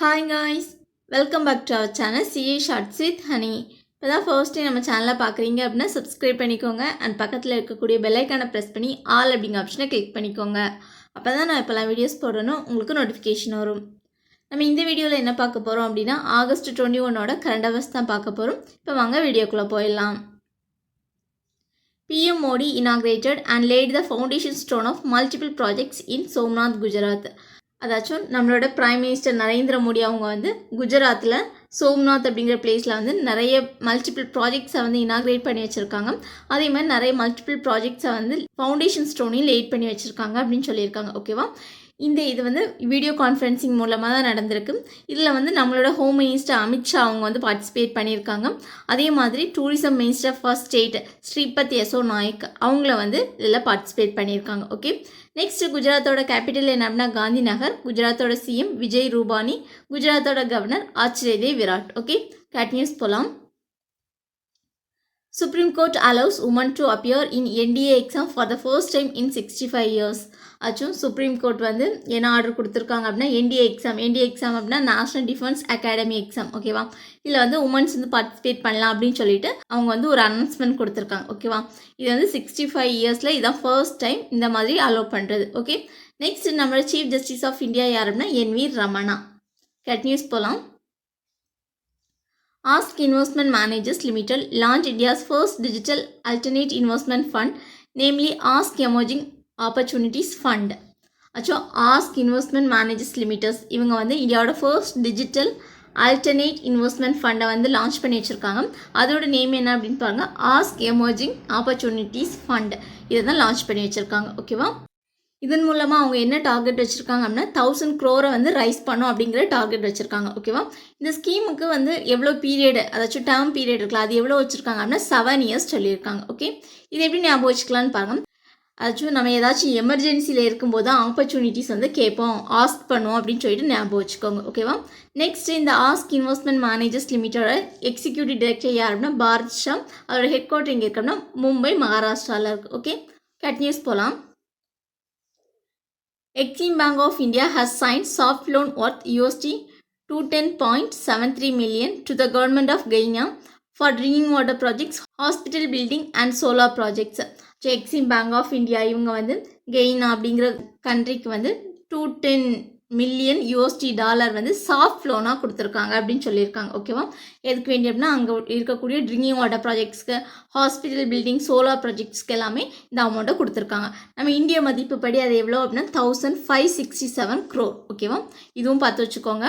Hi guys, welcome back to our channel CA shorts with Honey. இப்போ தான் first time நம்ம சேனலை பார்க்குறீங்க அப்படின்னா சப்ஸ்கிரைப் பண்ணிக்கோங்க அண்ட் பக்கத்தில் இருக்கக்கூடிய பெல்லைக்கானை ப்ரெஸ் பண்ணி ஆல் அப்படிங்கிற ஆப்ஷனை கிளிக் பண்ணிக்கோங்க. அப்போ தான் நான் இப்போலாம் வீடியோஸ் போடணும் உங்களுக்கு நோட்டிஃபிகேஷன் வரும். நம்ம இந்த வீடியோவில் என்ன பார்க்க போகிறோம் அப்படின்னா ஆகஸ்ட் 21 கரண்ட் அவர்ஸ் தான் பார்க்க போகிறோம். இப்போ வாங்க வீடியோக்குள்ளே போயிடலாம். PM Modi inaugurated and laid the foundation stone of multiple projects in Somnath, Gujarat. அதாச்சும் நம்மளோட பிரைம் மினிஸ்டர் நரேந்திர மோடி அவங்க வந்து குஜராத்தில் சோம்நாத் அப்படிங்கிற பிளேஸில் வந்து நிறைய மல்டிபிள் ப்ராஜெக்ட்ஸை வந்து இனாக்ரேட் பண்ணி வச்சுருக்காங்க. அதே மாதிரி நிறைய மல்டிபிள் ப்ராஜெக்ட்ஸை வந்து ஃபவுண்டேஷன் ஸ்டோனையும் லேட் பண்ணி வச்சுருக்காங்க அப்படின்னு சொல்லியிருக்காங்க. ஓகேவா, இது வந்து வீடியோ கான்ஃபரன்சிங் மூலமாக தான் நடந்திருக்கு. இதில் வந்து நம்மளோட ஹோம் மினிஸ்டர் அமித்ஷா அவங்க வந்து பார்ட்டிசிபேட் பண்ணியிருக்காங்க. அதே மாதிரி tourism minister for state Shripad Yesso Naik அவங்கள வந்து இதில் பார்ட்டிசிபேட் பண்ணியிருக்காங்க. ஓகே, நெக்ஸ்ட் குஜராத்தோட கேபிட்டல் என்ன அப்படின்னா காந்தி நகர். குஜராத்தோட சிஎம் விஜய் ரூபானி, குஜராத்தோட கவர்னர் ஆச்சரிய விராட். ஓகே, கேட் நியூஸ் போகலாம். Supreme Court allows women to appear in NDA exam for the first time in 65 years. ஆச்சும் சுப்ரீம் கோர்ட் வந்து என்ன ஆர்டர் கொடுத்துருக்காங்க அப்படின்னா NDA எக்ஸாம் அப்படின்னா நேஷனல் டிஃபென்ஸ் அகாடமி எக்ஸாம். ஓகேவா, இதில் வந்து உமன்ஸ் வந்து பார்ட்டிசிபேட் பண்ணலாம் அப்படின்னு சொல்லிட்டு அவங்க வந்து ஒரு அனௌன்ஸ்மெண்ட் கொடுத்துருக்காங்க. ஓகேவா, இது வந்து 65 இயர்ஸில் இதான் ஃபர்ஸ்ட் டைம் இந்த மாதிரி அலோவ் பண்ணுறது. ஓகே, நெக்ஸ்ட் நம்மளோட சீஃப் ஜஸ்டிஸ் ஆஃப் இந்தியா யார் அப்படின்னா NV ரமணா. கேட் நியூஸ் போகலாம். Ask Investment Managers Limited launched India's first digital alternate investment fund, namely Ask Emerging Opportunities Fund. Ask Investment Managers Limited இவங்க வந்து இந்தியாவோட ஃபர்ஸ்ட் டிஜிட்டல் ஆல்டர்னேட் இன்வெஸ்ட்மெண்ட் ஃபண்டை வந்து launch பண்ணி வச்சுருக்காங்க. அதோட நேம் என்ன அப்படின்னு பாருங்க, ஆஸ்க் எமர்ஜிங் ஆப்பர்ச்சுனிட்டிஸ் ஃபண்ட். இதை தான் லான்ச் பண்ணி வச்சுருக்காங்க. ஓகேவா, இதன் மூலமாக அவங்க என்ன டார்கெட் வச்சுருக்காங்க அப்படின்னா 1000 crore வந்து ரைஸ் பண்ணும் அப்படிங்கிற டார்கெட் வச்சுருக்காங்க. ஓகேவா, இந்த ஸ்கீமுக்கு வந்து எவ்வளோ பீரியடு, அதாச்சும் டேர்ம் பீரியட் இருக்கலாம், அது எவ்வளோ வச்சுருக்காங்க அப்படின்னா 7 years சொல்லியிருக்காங்க. ஓகே, இது எப்படி ஞாபகம் வச்சுக்கலான்னு பாருங்கள். அதாச்சும் நம்ம ஏதாச்சும் எமர்ஜென்சியில் இருக்கும்போது தான் ஆப்பர்ச்சுனிட்டிஸ் வந்து கேட்போம், ஆஸ்க் பண்ணுவோம் அப்படின்னு சொல்லிட்டு ஞாபகம் வச்சுக்கோங்க. ஓகேவா, நெக்ஸ்ட் இந்த ஆஸ்க் இன்வெஸ்ட்மெண்ட் மேனேஜர்ஸ் லிமிட்டோட எக்ஸிக்யூட்டிவ் டைரக்டர் யார் அப்படின்னா பாரத் ஷா. அதோட ஹெட் குவார்ட்டர் எங்கே இருக்கு அப்படின்னா மும்பை, மகாராஷ்டிராவில் இருக்குது. ஓகே, கேட் நியூஸ் போகலாம். Exim Bank of India has signed soft loan worth $210.73 million to the government of Guyana for drinking water projects, hospital building and solar projects. Exim Bank of India இவங்க வந்து கெய்னா அப்படிங்கிற கண்ட்ரிக்கு வந்து $210 million வந்து soft லோனாக கொடுத்துருக்காங்க அப்படின்னு சொல்லியிருக்காங்க. ஓகேவா, எதுக்கு வேண்டி அப்படின்னா அங்கே இருக்கக்கூடிய ட்ரிங்கிங் வாட்டர் ப்ராஜெக்ட்ஸ்க்கு, ஹாஸ்பிட்டல் பில்டிங், சோலார் ப்ராஜெக்ட்ஸ்க்கு எல்லாமே இந்த அமௌண்ட்டை கொடுத்துருக்காங்க. நம்ம இந்திய மதிப்பு படி அது எவ்வளோ அப்படின்னா 1567 crore. ஓகேவா, இதுவும் பார்த்து வச்சுக்கோங்க.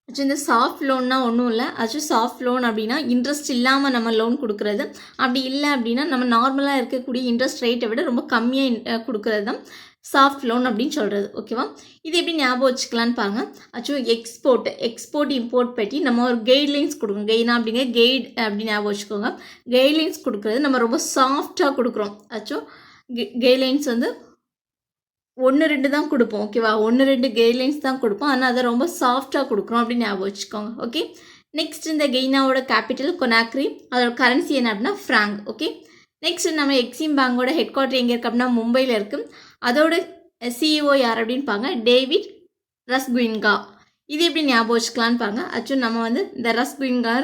இந்த சாஃப்ட் லோன்னா ஒன்றும் இல்லை, சாஃப்ட் லோன் அப்படின்னா இன்ட்ரெஸ்ட் இல்லாமல் நம்ம லோன் கொடுக்குறது. அப்படி இல்லை அப்படின்னா நம்ம நார்மலாக இருக்கக்கூடிய இன்ட்ரெஸ்ட் ரேட்டை விட ரொம்ப கம்மியாக கொடுக்குறது தான் சாஃப்ட் லோன் அப்படின்னு சொல்கிறது. ஓகேவா, இது எப்படி ஞாபகம் வச்சுக்கலான்னு பாருங்கள். எக்ஸ்போர்ட் இம்போர்ட் பற்றி நம்ம ஒரு கைட்லைன்ஸ் கொடுக்கணும். கெய்னா அப்படிங்கிற கைட் அப்படின்னு ஞாபகம் வச்சுக்கோங்க. கைட்லைன்ஸ் கொடுக்குறது நம்ம ரொம்ப சாஃப்டாக கொடுக்குறோம். கைட்லைன்ஸ் வந்து 1-2 தான் கொடுப்போம். ஓகேவா, 1-2 கைட்லைன்ஸ் தான் கொடுப்போம், ஆனால் அதை ரொம்ப சாஃப்டாக கொடுக்குறோம் அப்படின்னு ஞாபகம் வச்சுக்கோங்க. ஓகே, நெக்ஸ்ட் இந்த கெய்னாவோட கேபிட்டல் கொனாக்ரி, அதோட கரன்சி என்ன அப்படின்னா ஃப்ராங்க். ஓகே, நெக்ஸ்ட் நம்ம எக்ஸிம் பேங்கோட ஹெட் குவார்ட்டர் எங்கே இருக்குது அப்படின்னா மும்பையில் இருக்குது. அதோட CEO யார் அப்படின்னு பாருங்க, டேவிட் ரஸ்குயின்கா. இது எப்படி ஞாபகம் வச்சுக்கலான்னு பாருங்க. நம்ம வந்து இந்த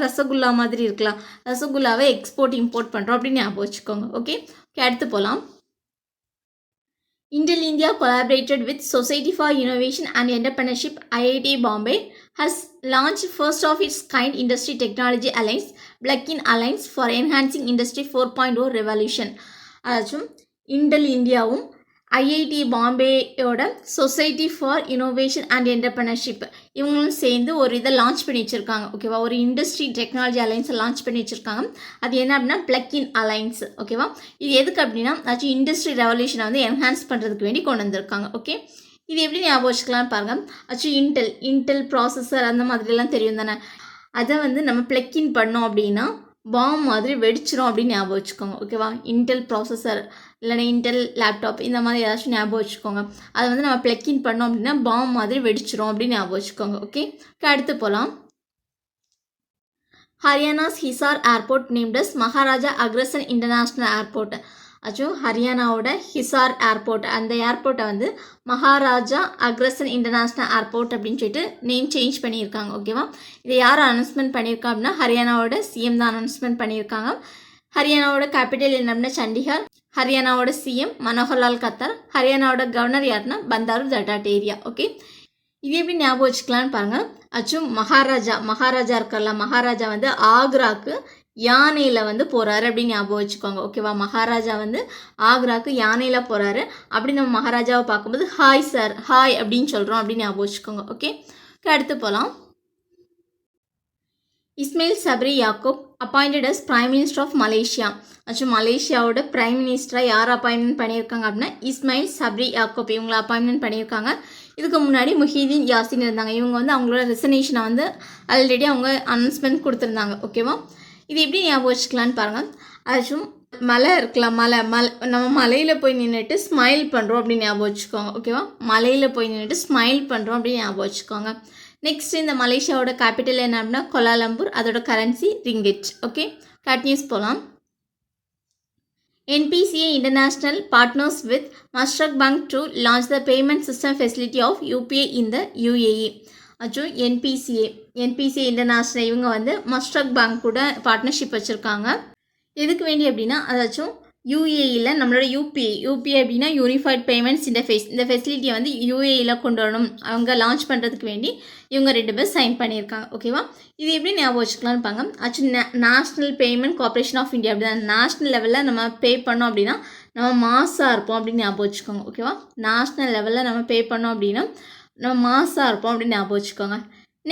ரசகுல்லா மாதிரி இருக்கலாம், ரசகுல்லாவை எக்ஸ்போர்ட் இம்போர்ட் பண்ணுறோம் அப்படின்னு ஞாபகம் வச்சுக்கோங்க. ஓகே, அடுத்து போகலாம். Intel India collaborated with Society for Innovation and Entrepreneurship IIT Bombay has launched first of its kind Industry Technology Alliance, Black-in Alliance for Enhancing Industry 4.0 Revolution. அதாச்சும் இன்டெல் இந்தியாவும் ஐஐடி பாம்பேயோட society for innovation and entrepreneurship இவங்களும் சேர்ந்து ஒரு இதை launch பண்ணி வச்சுருக்காங்க. ஓகேவா, ஒரு இண்டஸ்ட்ரி டெக்னாலஜி அலைன்ஸை லான்ச் பண்ணி வச்சுருக்காங்க. அது என்ன அப்படின்னா பிளக்-இன் அலைன்ஸ். ஓகேவா, இது எதுக்கு அப்படின்னா இண்டஸ்ட்ரி ரெவல்யூஷனை வந்து என்ஹான்ஸ் பண்ணுறதுக்கு வேண்டி கொண்டு வந்திருக்காங்க. ஓகே, இது எப்படி ஞாபகம் வச்சுக்கலாம்னு பாருங்கள். இன்டெல் ப்ராசஸர் அந்த மாதிரிலாம் தெரியும் தானே, அதை வந்து நம்ம பிளக்-இன் பண்ணோம் அப்படின்னா பாம் மாதிரி வெடிச்சிரும் அப்படின்னு ஞாபகம் வச்சுக்கோங்க. ஓகேவா, இன்டெல் ப்ராசஸர் இல்லைன்னா இன்டெல் லேப்டாப் இந்த மாதிரி ஏதாச்சும் ஞாபகம் வச்சுக்கோங்க. அதை வந்து நம்ம பிளக்-இன் பண்ணோம் அப்படின்னா பாம் மாதிரி வெடிச்சிரும் அப்படின்னு ஞாபகம் வச்சுக்கோங்க. ஓகே, அடுத்து போகலாம். Haryana's Hisar airport named as Maharaja Agrasen international airport. அச்சும் ஹரியானாவோட ஹிசார் ஏர்போர்ட், அந்த ஏர்போர்ட்டை வந்து மகாராஜா அக்ரசன் இன்டர்நேஷ்னல் ஏர்போர்ட் அப்படின்னு சொல்லிட்டு நேம் சேஞ்ச் பண்ணியிருக்காங்க. ஓகேவா, இதை யார் அனௌன்ஸ்மெண்ட் பண்ணியிருக்கா அப்படின்னா ஹரியானாவோட சிஎம் தான் அனௌன்ஸ்மெண்ட் பண்ணியிருக்காங்க. ஹரியானாவோட கேபிட்டல் என்ன அப்படின்னா சண்டிகர். ஹரியானாவோட சிஎம் மனோகர்லால் கத்தார். ஹரியானாவோட கவர்னர் யாருன்னா பந்தாரு தட்டாட்டேரியா. ஓகே, இது எப்படி ஞாபகம் வச்சுக்கலான்னு பாருங்கள். அச்சும் மகாராஜா இருக்கார்ல, மகாராஜா வந்து ஆக்ராக்கு யானையில் வந்து போகிறாரு அப்படின்னு ஞாபகம் வச்சுக்கோங்க. ஓகேவா, மகாராஜா வந்து ஆக்ராக்கு யானையில் போகிறாரு. அப்படி நம்ம மகாராஜாவை பார்க்கும்போது ஹாய் சார், ஹாய் அப்படின்னு சொல்கிறோம் அப்படின்னு ஞாபகம் வச்சுக்கோங்க. ஓகே, அடுத்து போகலாம். Ismail Sabri Yaakob appointed as prime minister of Malaysia. Actually மலேசியாவோட பிரைம் மினிஸ்டராக யார் அப்பாயின்மெண்ட் பண்ணியிருக்காங்க அப்படின்னா இஸ்மாயில் சப்ரி யாக்கூப் இவங்களை அப்பாயின்மெண்ட் பண்ணியிருக்காங்க. இதுக்கு முன்னாடி முஹிதீன் யாசின் இருந்தாங்க. இவங்க வந்து அவங்களோட ரெசனேஷனை வந்து ஆல்ரெடி அவங்க அனௌன்ஸ்மெண்ட் கொடுத்துருந்தாங்க. ஓகேவா, இது எப்படி ஞாபகம் வச்சுக்கலான்னு பாருங்கள். ஆக்சுவலும் மலை இருக்கலாம், மலை நம்ம மலையில் போய் நின்றுட்டு ஸ்மைல் பண்ணுறோம் அப்படின்னு ஞாபகம் வச்சுக்கோங்க. ஓகேவா, மலையில் போய் நின்றுட்டு ஸ்மைல் பண்ணுறோம் அப்படின்னு ஞாபகம் வச்சுக்கோங்க. நெக்ஸ்ட் இந்த மலேசியாவோட கேபிட்டல் என்ன அப்படின்னா கோலாலம்பூர், அதோட கரன்சி ரிங்கிட். ஓகே, கண்டினியூஸ் போகலாம். NPCA International partners with Mashreq Bank to launch the payment system facility of UPI in the UAE. அச்சோ NPCA International இவங்க வந்து மஷ்ரக் பேங்க் கூட பார்ட்னர்ஷிப் வச்சுருக்காங்க. எதுக்கு வேண்டி அப்படின்னா அதாச்சும் யூஏஇயில் நம்மளோட யூபிஐ அப்படின்னா யூனிஃபைட் பேமெண்ட்ஸ் இன்டர்ஃபேஸ், இந்த ஃபெசிலிட்டியை வந்து யூஏஇயில் கொண்டு வரணும் அவங்க லான்ச் பண்ணுறதுக்கு வேண்டி இவங்க 2 பேர் சைன் பண்ணியிருக்காங்க. ஓகேவா, இது எப்படி ஞாபகம் வச்சுக்கலான்னு பாங்க. Actually national payment corporation of India அப்படி தான் நேஷ்னல் லெவலில் நம்ம பே பண்ணோம் அப்படின்னா நம்ம மாசாக இருப்போம் அப்படின்னு ஞாபகம் வச்சுக்கோங்க. ஓகேவா, நேஷ்னல் லெவலில் நம்ம பே பண்ணோம் அப்படின்னா நம்ம மாசாக இருப்போம் அப்படின்னு ஞாபகம் வச்சுக்கோங்க.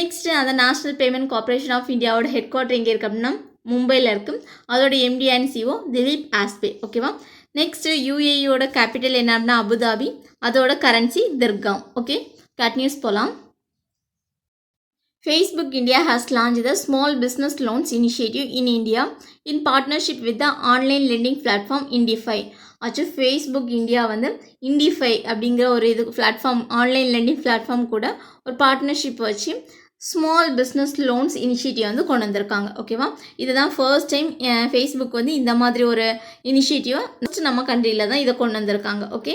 நெக்ஸ்ட்டு அந்த நேஷ்னல் பேமெண்ட் கார்பரேஷன் ஆஃப் இந்தியாவோட ஹெட் குவார்ட்டர் எங்கே இருக்குது அப்படின்னா மும்பையில் இருக்குது. அதோட MD அண்ட் CEO திலீப் ஆஸ்பே. ஓகேவா, நெக்ஸ்ட்டு UAEயோட கேபிட்டல் என்ன அப்படின்னா அபுதாபி, அதோட கரன்சி திர்காம். ஓகே, கண்டினியூஸ் போகலாம். Facebook India has launched the Small Business Loans Initiative in India in partnership with the online lending platform IndiFi. Actually Facebook India வந்து IndiFi அப்படிங்கிற ஒரு இது platform, online landing platform கூட ஒரு partnership வச்சு small business loans initiative வந்து கொண்டு வந்திருக்காங்க. ஓகேவா, இதுதான் ஃபர்ஸ்ட் டைம் ஃபேஸ்புக் வந்து இந்த மாதிரி ஒரு இனிஷியேட்டிவை நம்ம கண்ட்ரியில் தான் இதை கொண்டு வந்திருக்காங்க. ஓகே,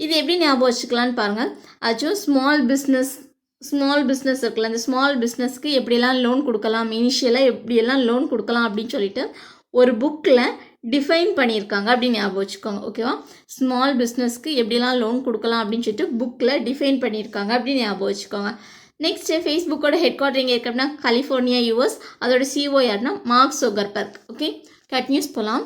இது எப்படி ஞாபகம் வச்சுக்கலான்னு பாருங்கள். ஆக்சுவலி ஸ்மால் பிஸ்னஸ் இருக்குல்ல, அந்த ஸ்மால் பிஸ்னஸ்க்கு எப்படியெல்லாம் லோன் கொடுக்கலாம், இனிஷியலாக எப்படியெல்லாம் லோன் கொடுக்கலாம் அப்படின்னு சொல்லிட்டு ஒரு புக்கில் டிஃபைன் பண்ணியிருக்காங்க அப்படின்னு ஞாபகம் வச்சுக்கோங்க. ஓகேவா, ஸ்மால் பிஸ்னஸ்க்கு எப்படிலாம் லோன் கொடுக்கலாம் அப்படின்னு சொல்லிட்டு புக்கில் டிஃபைன் பண்ணியிருக்காங்க அப்படின்னு ஞாபகம் வச்சுக்கோங்க. நெக்ஸ்ட்டு ஃபேஸ்புக்கோட ஹெட் குவார்ட்டர் எங்கே இருக்குது அப்படின்னா கலிஃபோர்னியா US, அதோட CEO யாருன்னா மார்க் ஜுக்கர்பர்க். ஓகே, கண்டினியூஸ் போகலாம்.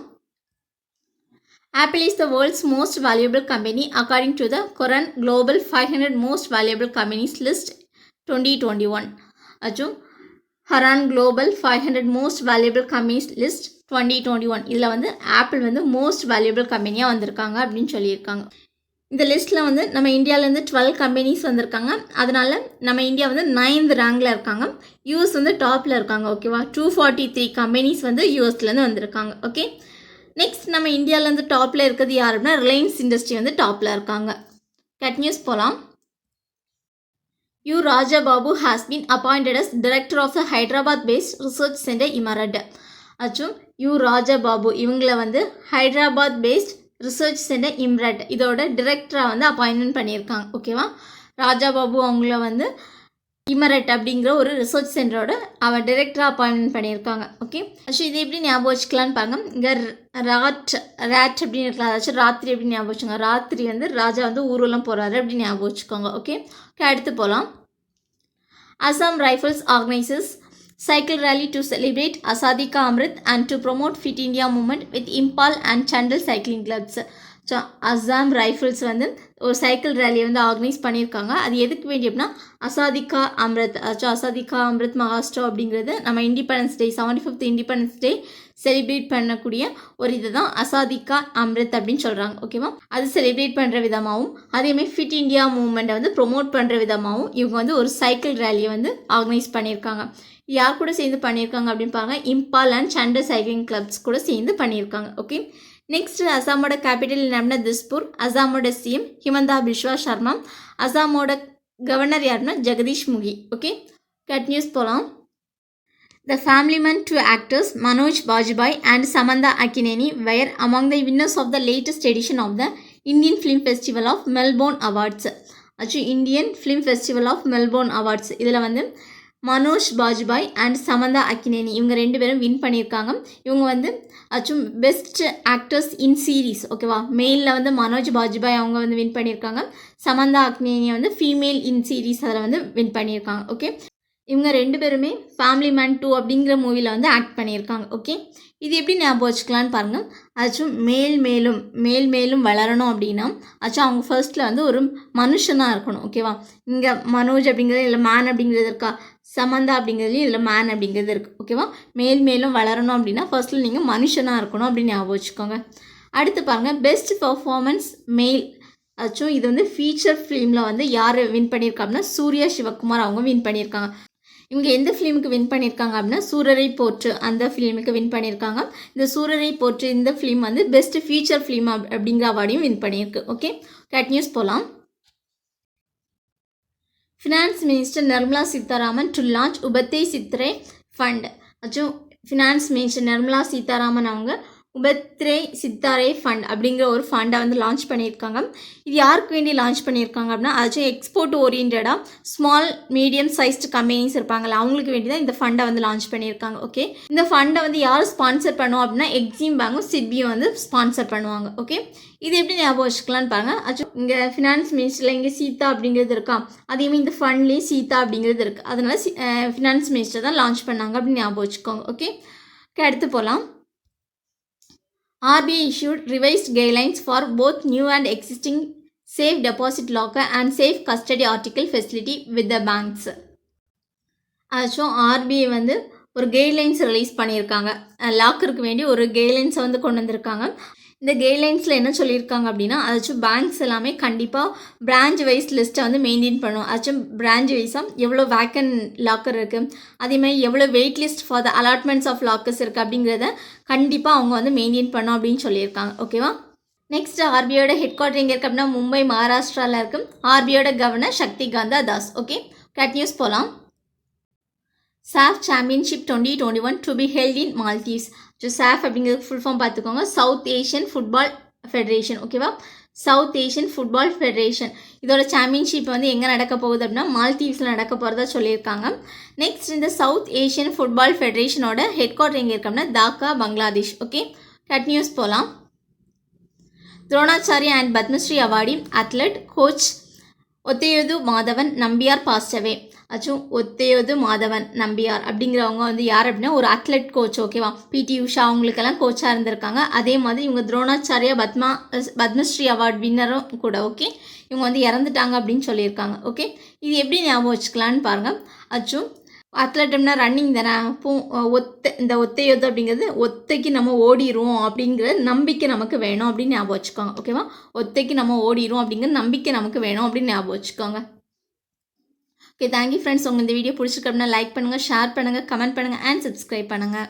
Apple is the world's most valuable company according to the Quran Global 500 Most Valuable Companies List 2021. அச்சும் Hurun global 500 most valuable companies list 2021 இதில் வந்து apple வந்து மோஸ்ட் வேல்யூபிள் கம்பெனியாக வந்திருக்காங்க அப்படின்னு சொல்லியிருக்காங்க. இந்த லிஸ்ட்டில் வந்து நம்ம இந்தியாவிலேருந்து 12 கம்பெனிஸ் வந்திருக்காங்க. அதனால் நம்ம இந்தியா வந்து 9th ரேங்கில் இருக்காங்க. US வந்து டாப்பில் இருக்காங்க. ஓகேவா, 243 கம்பெனிஸ் வந்து USலேருந்து வந்திருக்காங்க. ஓகே, நெக்ஸ்ட் நம்ம இந்தியாவிலேருந்து டாப்பில் இருக்கிறது யார் அப்படின்னா ரிலையன்ஸ் இண்டஸ்ட்ரி வந்து டாப்பில் இருக்காங்க. கண்டினியூஸ் போகலாம். U. Raja Babu has been appointed as director of the Hyderabad-based research center IMARAD. அச்சும் U. Raja Babu இவங்களை வந்து Hyderabad based research centre IMARAD இதோட டிரெக்டராக வந்து அப்பாயின்மெண்ட் பண்ணியிருக்காங்க. ஓகேவா, ராஜா பாபு அவங்கள வந்து IMARAD அப்படிங்கிற ஒரு ரிசர்ச் சென்டரோட அவன் டிரெக்டராக அப்பாயின்மெண்ட் பண்ணியிருக்காங்க. ஓகே, ஆக்சுவலி இது எப்படி ஞாபகம் வச்சுக்கலான்னு பாருங்க. இங்கே ரேட் அப்படின்னு இருக்கலாம், அதாச்சும் ராத்திரி அப்படின்னு ஞாபகம் வச்சுக்கோங்க. ராத்திரி வந்து ராஜா வந்து ஊர்வலம் போகிறாரு அப்படின்னு ஞாபகம் வச்சுக்கோங்க. ஓகே, அடுத்து போகலாம். Assam Rifles organizes cycle rally to celebrate Azadi Ka Amrit and to promote Fit India movement with Impal and Chandal cycling clubs. So Assam rifles வந்து ஒரு சைக்கிள் ரேலியை வந்து ஆர்கனைஸ் பண்ணியிருக்காங்க. அது எதுக்கு வேண்டி அப்படின்னா அசாதிகா அம்ரித், அசாதிகா அம்ரித் மகாஸ்ட்ரோ அப்படிங்கிறது நம்ம independence day 75th independence day celebrate பண்ணக்கூடிய ஒரு இது தான் அசாதிகா அம்ரித் அப்படின்னு சொல்கிறாங்க. ஓகேவா, அது செலிப்ரேட் பண்ணுற விதமாகவும் அதேமாதிரி ஃபிட் இந்தியா மூவ்மெண்ட்டை வந்து ப்ரொமோட் பண்ணுற விதமாகவும் இவங்க வந்து ஒரு சைக்கிள் ரேலியை வந்து ஆர்கனைஸ் பண்ணியிருக்காங்க. யார் கூட சேர்ந்து பண்ணியிருக்காங்க அப்படின்னு பாருங்க, இம்பால் அண்ட் சண்டர் சைக்கிளிங் கிளப்ஸ் கூட சேர்ந்து பண்ணியிருக்காங்க. ஓகே, நெக்ஸ்ட் அசாமோட கேபிட்டல் என்ன திஸ்பூர். அசாமோட CM ஹிமந்தா பிஸ்வா சர்மா. அசாமோட கவர்னர் யாருன்னா ஜெகதீஷ் முகி. ஓகே, கண்டினியூஸ் போகலாம். The family man two actors Manoj Bajpayee and Samantha Akineni were among the winners of the latest edition of the Indian Film Festival of Melbourne Awards. Indian film festival of Melbourne awards இதில் வந்து Manoj Bajpayee and Samantha Akkineni இவங்க 2 பேரும் win பண்ணியிருக்காங்க. இவங்க வந்து best actors இன் series ஓகேவா. மெயிலில் வந்து மனோஜ் பாஜ்பாய் அவங்க வந்து வின் பண்ணியிருக்காங்க. சமந்தா அக்கினேனி வந்து ஃபீமேல் இன் சீரீஸ் அதில் வந்து வின் பண்ணியிருக்காங்க. ஓகே, இவங்க 2 பேருமே ஃபேமிலி மேன் 2 அப்படிங்கிற மூவியில் வந்து ஆக்ட் பண்ணியிருக்காங்க. ஓகே, இது எப்படி ஞாபகம் வச்சுக்கலான்னு பாருங்கள். மேல் மேலும் வளரணும் அப்படின்னா அவங்க ஃபர்ஸ்ட்டில் வந்து ஒரு மனுஷனாக இருக்கணும். ஓகேவா, இங்கே மனோஜ் அப்படிங்கிறது இல்லை மேன் அப்படிங்கிறது இருக்கா, சமந்தா அப்படிங்கிறதுலையும் இதில் மேன் அப்படிங்கிறது இருக்குது. ஓகேவா, மேலும் வளரணும் அப்படின்னா ஃபர்ஸ்ட்டில் நீங்கள் மனுஷனாக இருக்கணும் அப்படின்னு ஞாபகம் வச்சுக்கோங்க. அடுத்து பாருங்கள், பெஸ்ட் பர்ஃபார்மன்ஸ் மெயில். இது வந்து ஃபீச்சர் ஃபிலிமில் வந்து யார் வின் பண்ணியிருக்காங்கன்னா சூர்யா சிவகுமார் அவங்க வின் பண்ணியிருக்காங்க. இவங்க எந்த ஃபிலிமுக்கு வின் பண்ணியிருக்காங்க அப்படின்னா சூரரை போற்று அந்த ஃபிலிமுக்கு வின் பண்ணியிருக்காங்க. இந்த சூரரை போற்று இந்த ஃபிலிம் வந்து பெஸ்ட் ஃபீச்சர் ஃபிலிம் அப்படிங்கிற அவார்டையும் வின் பண்ணியிருக்கு. ஓகே, கண்டினியூஸ் போகலாம். Finance minister Nirmala Sitharaman to launch உபத்தை Sitare fund. Finance minister Nirmala Sitharaman அவங்க உபத்ரே சித்தாரே ஃபண்ட் அப்படிங்கிற ஒரு ஃபண்டை வந்து லான்ச் பண்ணியிருக்காங்க. இது யாருக்கு வேண்டி லான்ச் பண்ணியிருக்காங்க அப்படின்னா எக்ஸ்போர்ட் ஓரியன்டாக ஸ்மால் மீடியம் சைஸ்டு கம்பெனிஸ் இருப்பாங்கள்ல அவங்களுக்கு வேண்டி தான் இந்த ஃபண்டை வந்து லான்ச் பண்ணியிருக்காங்க. ஓகே, இந்த ஃபண்டை வந்து யார் ஸ்பான்சர் பண்ணுவோம் அப்படின்னா எக்ஸிம் பேங்கும் சிட்பியும் வந்து ஸ்பான்சர் பண்ணுவாங்க. ஓகே, இது எப்படி ஞாபகம் வச்சுக்கலான்னு பாருங்கள். இங்கே ஃபினான்ஸ் மினிஸ்டரில் இங்கே சீதா அப்படிங்கிறது இருக்கா, அதேமாதிரி இந்த ஃபண்ட்லேயே சீதா அப்படிங்கிறது இருக்குது. அதனால ஃபினான்ஸ் மினிஸ்டர் தான் லான்ச் பண்ணாங்க அப்படின்னு ஞாபகம் வச்சுக்கோங்க. ஓகே, அடுத்து போகலாம். RBI issued revised guidelines for both new and existing safe deposit locker and safe custody article facility with the banks. RBI வந்து ஒரு கைட்லைன்ஸ் ரிலீஸ் பண்ணியிருக்காங்க. லாக்கருக்கு வேண்டி ஒரு கைட்லைன்ஸை வந்து கொண்டு வந்திருக்காங்க. இந்த கைட்லைன்ஸில் என்ன சொல்லியிருக்காங்க அப்படின்னா பேங்க்ஸ் எல்லாமே கண்டிப்பாக பிரான்ச் வைஸ் லிஸ்ட்டை வந்து மெயின்டைன் பண்ணும். பிரான்ச் வைஸாக எவ்வளோ வேக்கன்ட் லாக்கர் இருக்குது, அதேமாதிரி எவ்வளோ wait list for the allotments of lockers இருக்குது அப்படிங்கிறத கண்டிப்பாக அவங்க வந்து மெயின்டைன் பண்ணும் அப்படின்னு சொல்லியிருக்காங்க. ஓகேவா, நெக்ஸ்ட் ஆர்பிஐயோட ஹெட் குவார்ட்டர் எங்கே இருக்குது அப்படின்னா மும்பை மகாராஷ்டிராவில் இருக்குது. ஆர்பிஐயோட governor Shaktikanta Das. Okay, continues போகலாம். SAF Championship 2021 to be held in Maldives. SAF அப்படிங்கிறது ஃபுல் ஃபார்ம் பார்த்துக்கோங்க, சவுத் ஏஷியன் ஃபுட்பால் ஃபெடரேஷன். ஓகேவா, சவுத் ஏஷியன் ஃபுட்பால் ஃபெடரேஷன் இதோட சாம்பியன்ஷிப் வந்து எங்கே நடக்க போகுது அப்படின்னா மால்தீவ்ஸில் நடக்க போகிறதா சொல்லியிருக்காங்க. நெக்ஸ்ட் இந்த சவுத் ஏஷியன் ஃபுட்பால் ஃபெடரேஷனோட ஹெட் குவார்ட்டர் எங்கே இருக்கு அப்படின்னா டாக்கா, பங்களாதேஷ். ஓகே, கண்டினியூஸ் போகலாம். Dronacharya and Padmashri awardee athlete coach Ottayil Madhavan Nambiar passed away. Ottayil Madhavan Nambiar அப்படிங்கிறவங்க வந்து யார் அப்படின்னா ஒரு அத்லெட் கோச். ஓகேவா, பிடி உஷா அவங்களுக்கெல்லாம் கோச்சாக இருந்திருக்காங்க. அதே மாதிரி இவங்க துரோணாச்சாரியா பத்மஸ்ரீ அவார்ட் வின்னரும் கூட. ஓகே, இவங்க வந்து இறந்துட்டாங்க அப்படின்னு சொல்லியிருக்காங்க. ஓகே, இது எப்படி ஞாபகம் வச்சுக்கலான்னு பாருங்கள். அத்லெட்னா ரன்னிங் தானே. அப்போ இந்த ஒத்தையது அப்படிங்கிறது ஒத்தைக்கு நம்ம ஓடிடுவோம் அப்படிங்கிற நம்பிக்கை நமக்கு வேணும் அப்படின்னு ஞாபகம் வச்சுக்கோங்க. ஓகேவா, ஒத்தைக்கு நம்ம ஓடிடுவோம் அப்படிங்கிற நம்பிக்கை நமக்கு வேணும் அப்படின்னு ஞாபகம் வச்சுக்கோங்க. Okay, thank you friends. உங்கள் இந்த வீடியோ பிடிச்சிருக்கு அப்படின்னா லைக் பண்ணுங்கள், ஷேர் பண்ணுங்கள், கமெண்ட் பண்ணுங்கள் அண்ட் சப்ஸ்கிரைப் பண்ணுங்கள்.